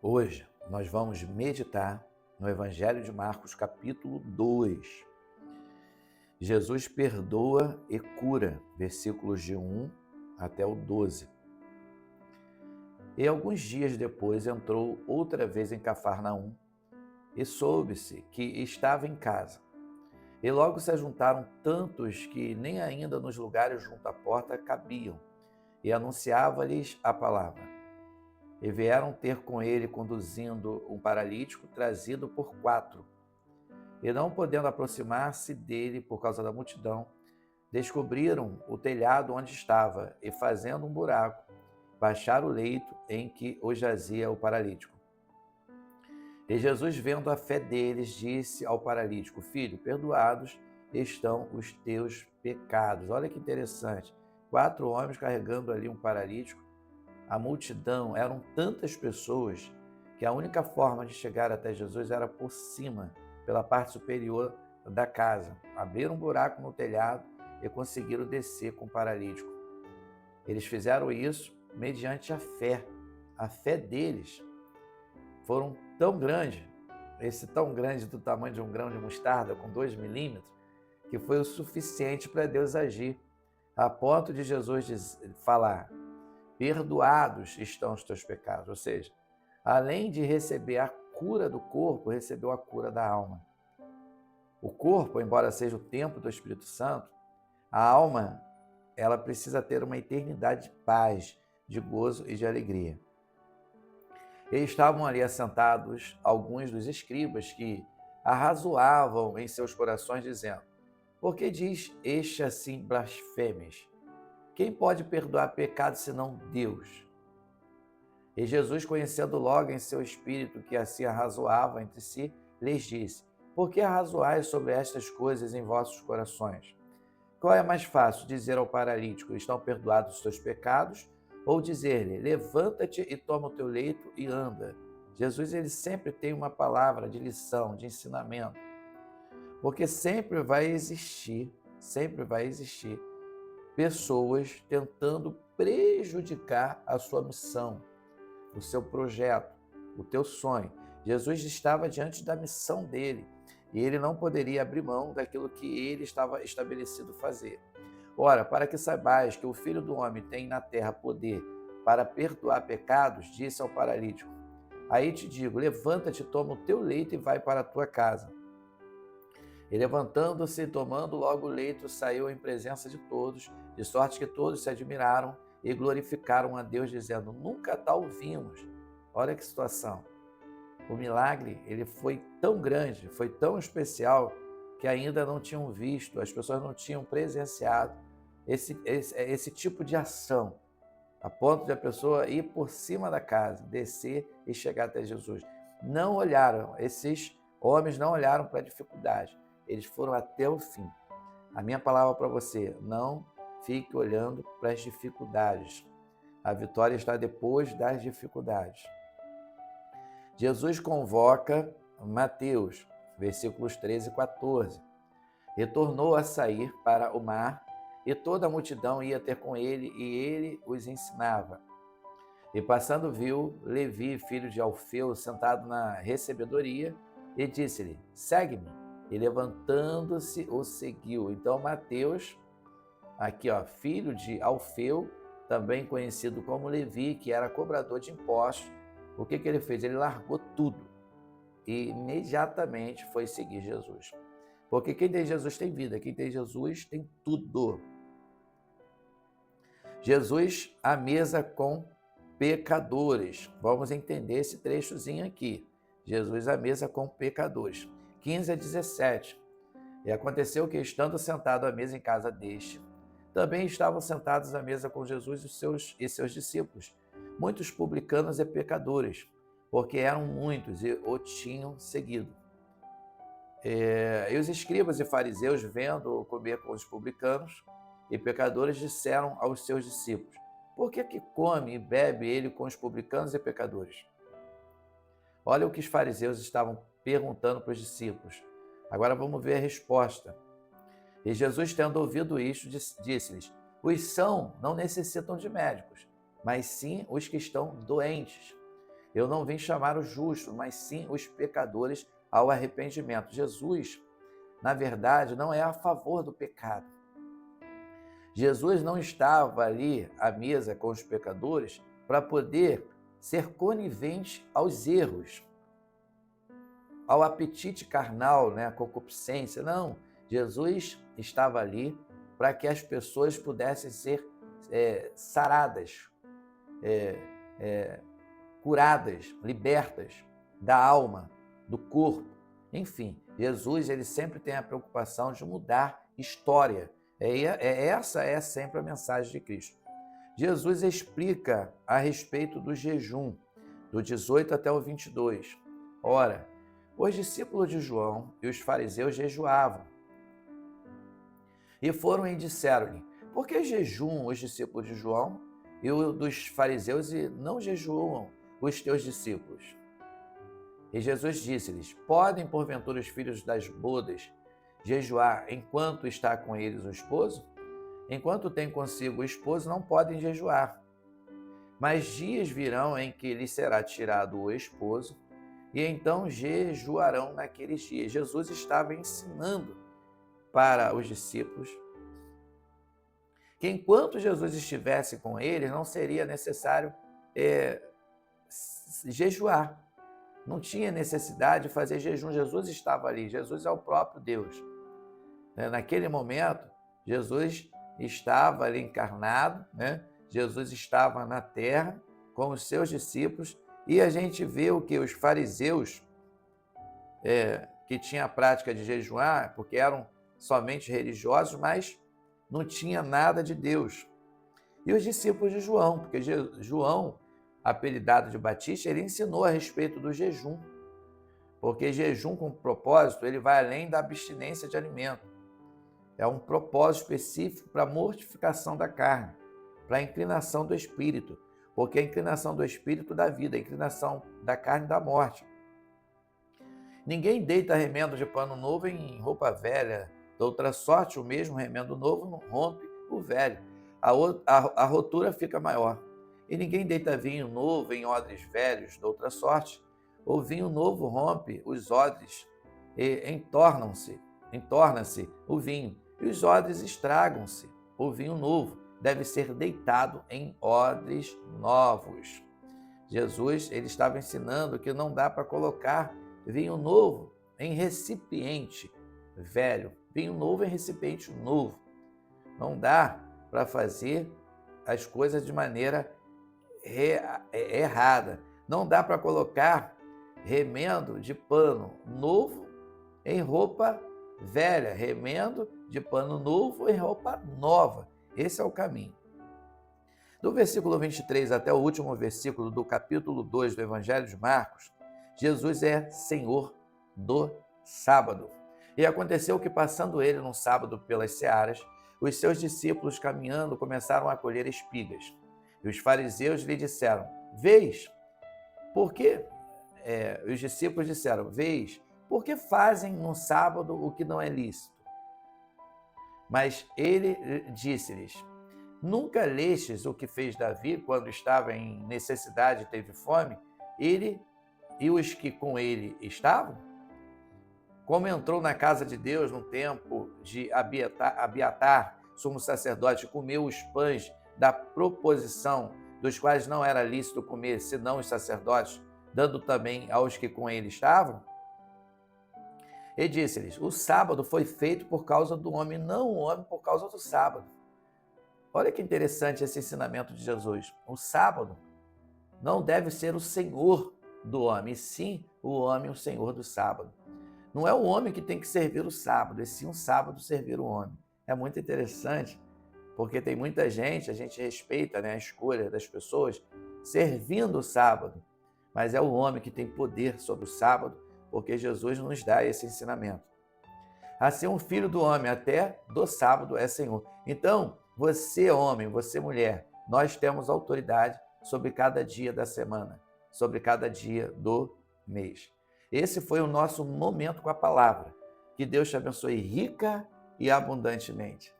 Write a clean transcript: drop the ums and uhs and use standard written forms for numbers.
Hoje nós vamos meditar no Evangelho de Marcos, capítulo 2. Jesus perdoa e cura, versículos de 1 até o 12. E alguns dias depois entrou outra vez em Cafarnaum e soube-se que estava em casa. E logo se ajuntaram tantos que nem ainda nos lugares junto à porta cabiam, e anunciava-lhes a palavra. E vieram ter com ele conduzindo um paralítico trazido por 4. E não podendo aproximar-se dele por causa da multidão, descobriram o telhado onde estava e, fazendo um buraco, baixaram o leito em que o jazia o paralítico. E Jesus, vendo a fé deles, disse ao paralítico: Filho, perdoados estão os teus pecados. Olha que interessante. 4 homens carregando ali um paralítico. A multidão, eram tantas pessoas que a única forma de chegar até Jesus era por cima, pela parte superior da casa. Abriram um buraco no telhado e conseguiram descer com o paralítico. Eles fizeram isso mediante a fé. A fé deles foram tão grande, tão grande do tamanho de um grão de mostarda, com 2 milímetros, que foi o suficiente para Deus agir, a ponto de Jesus falar: perdoados estão os teus pecados. Ou seja, além de receber a cura do corpo, recebeu a cura da alma. O corpo, embora seja o templo do Espírito Santo, a alma, ela precisa ter uma eternidade de paz, de gozo e de alegria. E estavam ali assentados alguns dos escribas que arrazoavam em seus corações, dizendo: por que diz este assim blasfêmias? Quem pode perdoar pecados senão Deus? E Jesus, conhecendo logo em seu espírito que assim arrazoavam entre si, lhes disse: por que arrazoais sobre estas coisas em vossos corações? Qual é mais fácil, dizer ao paralítico: estão perdoados os teus pecados, ou dizer-lhe: levanta-te e toma o teu leito e anda? Jesus, ele sempre tem uma palavra de lição, de ensinamento, porque sempre vai existir pessoas tentando prejudicar a sua missão, o seu projeto, o teu sonho. Jesus estava diante da missão dele e ele não poderia abrir mão daquilo que ele estava estabelecido fazer. Ora, para que saibais que o Filho do Homem tem na terra poder para perdoar pecados, disse ao paralítico: aí te digo, levanta-te, toma o teu leito e vai para a tua casa. E levantando-se e tomando logo o leito, saiu em presença de todos, de sorte que todos se admiraram e glorificaram a Deus, dizendo: nunca tal vimos. Olha que situação. O milagre, ele foi tão grande, foi tão especial, que ainda não tinham visto, as pessoas não tinham presenciado esse tipo de ação, a ponto de a pessoa ir por cima da casa, descer e chegar até Jesus. Não olharam, esses homens não olharam para a dificuldade, eles foram até o fim. A minha palavra para você: não fique olhando para as dificuldades. A vitória está depois das dificuldades. Jesus convoca Mateus, versículos 13 e 14. Retornou a sair para o mar, e toda a multidão ia ter com ele, e ele os ensinava. E passando viu Levi, filho de Alfeu, sentado na recebedoria, e disse-lhe: segue-me. E levantando-se, o seguiu. Então Mateus, aqui filho de Alfeu, também conhecido como Levi, que era cobrador de impostos, o que ele fez? Ele largou tudo e imediatamente foi seguir Jesus. Porque quem tem Jesus tem vida, quem tem Jesus tem tudo. Jesus à mesa com pecadores. Vamos entender esse trechozinho aqui. Jesus à mesa com pecadores. 15 a 17. E aconteceu que, estando sentado à mesa em casa deste, também estavam sentados à mesa com Jesus e seus discípulos, muitos publicanos e pecadores, porque eram muitos e o tinham seguido. E os escribas e fariseus, vendo-o comer com os publicanos e pecadores, disseram aos seus discípulos: por que come e bebe ele com os publicanos e pecadores? Olha o que os fariseus estavam perguntando para os discípulos. Agora vamos ver a resposta. E Jesus, tendo ouvido isto, disse-lhes: os sãos não necessitam de médicos, mas sim os que estão doentes. Eu não vim chamar os justos, mas sim os pecadores ao arrependimento. Jesus, na verdade, não é a favor do pecado. Jesus não estava ali à mesa com os pecadores para poder ser conivente aos erros, ao apetite carnal, né, à concupiscência. Não, Jesus estava ali para que as pessoas pudessem ser saradas, curadas, libertas da alma, do corpo. Enfim, Jesus ele sempre tem a preocupação de mudar história. Essa é sempre a mensagem de Cristo. Jesus explica a respeito do jejum, do 18 até o 22. Ora, os discípulos de João e os fariseus jejuavam. E foram e disseram-lhe: por que jejuam os discípulos de João e os dos fariseus e não jejuam os teus discípulos? E Jesus disse-lhes: podem porventura os filhos das bodas jejuar enquanto está com eles o esposo? Enquanto tem consigo o esposo, não podem jejuar. Mas dias virão em que lhes será tirado o esposo, e então jejuarão naqueles dias. Jesus estava ensinando para os discípulos que enquanto Jesus estivesse com eles, não seria necessário jejuar. Não tinha necessidade de fazer jejum. Jesus estava ali. Jesus é o próprio Deus. Naquele momento, Jesus estava ali encarnado, né? Jesus estava na terra com os seus discípulos, e a gente vê o que os fariseus, que tinham a prática de jejuar, porque eram somente religiosos, mas não tinha nada de Deus. E os discípulos de João, porque João, apelidado de Batista, ele ensinou a respeito do jejum, porque jejum com propósito, ele vai além da abstinência de alimento. É um propósito específico para a mortificação da carne, para a inclinação do espírito, porque a inclinação do espírito dá vida, a inclinação da carne dá morte. Ninguém deita remendo de pano novo em roupa velha, de outra sorte, o mesmo remendo novo rompe o velho, a rotura fica maior. E ninguém deita vinho novo em odres velhos, de outra sorte, o vinho novo rompe os odres e entorna-se o vinho, e os odres estragam-se. O vinho novo deve ser deitado em odres novos. Jesus ele estava ensinando que não dá para colocar vinho novo em recipiente velho, vinho novo em recipiente novo. Não dá para fazer as coisas de maneira errada. Não dá para colocar remendo de pano novo em roupa velha, remendo de pano novo em roupa nova. Esse é o caminho. Do versículo 23 até o último versículo do capítulo 2 do Evangelho de Marcos, Jesus é Senhor do sábado. E aconteceu que, passando ele num sábado pelas searas, os seus discípulos, caminhando, começaram a colher espigas. E os fariseus lhe disseram: vês, por que... os discípulos disseram: vês, por que fazem no sábado o que não é lícito? Mas ele disse-lhes: nunca lestes o que fez Davi quando estava em necessidade e teve fome, ele e os que com ele estavam? Como entrou na casa de Deus no tempo de Abiatar, sumo sacerdote, comeu os pães da proposição, dos quais não era lícito comer, senão os sacerdotes, dando também aos que com ele estavam? E disse-lhes: o sábado foi feito por causa do homem, não o homem por causa do sábado. Olha que interessante esse ensinamento de Jesus. O sábado não deve ser o senhor do homem, e sim o homem o senhor do sábado. Não é o homem que tem que servir o sábado, e sim o sábado servir o homem. É muito interessante, porque tem muita gente, a gente respeita, né, a escolha das pessoas, servindo o sábado, mas é o homem que tem poder sobre o sábado, porque Jesus nos dá esse ensinamento. Assim, um filho do homem até do sábado é senhor. Então, você homem, você mulher, nós temos autoridade sobre cada dia da semana, sobre cada dia do mês. Esse foi o nosso momento com a palavra. Que Deus te abençoe rica e abundantemente.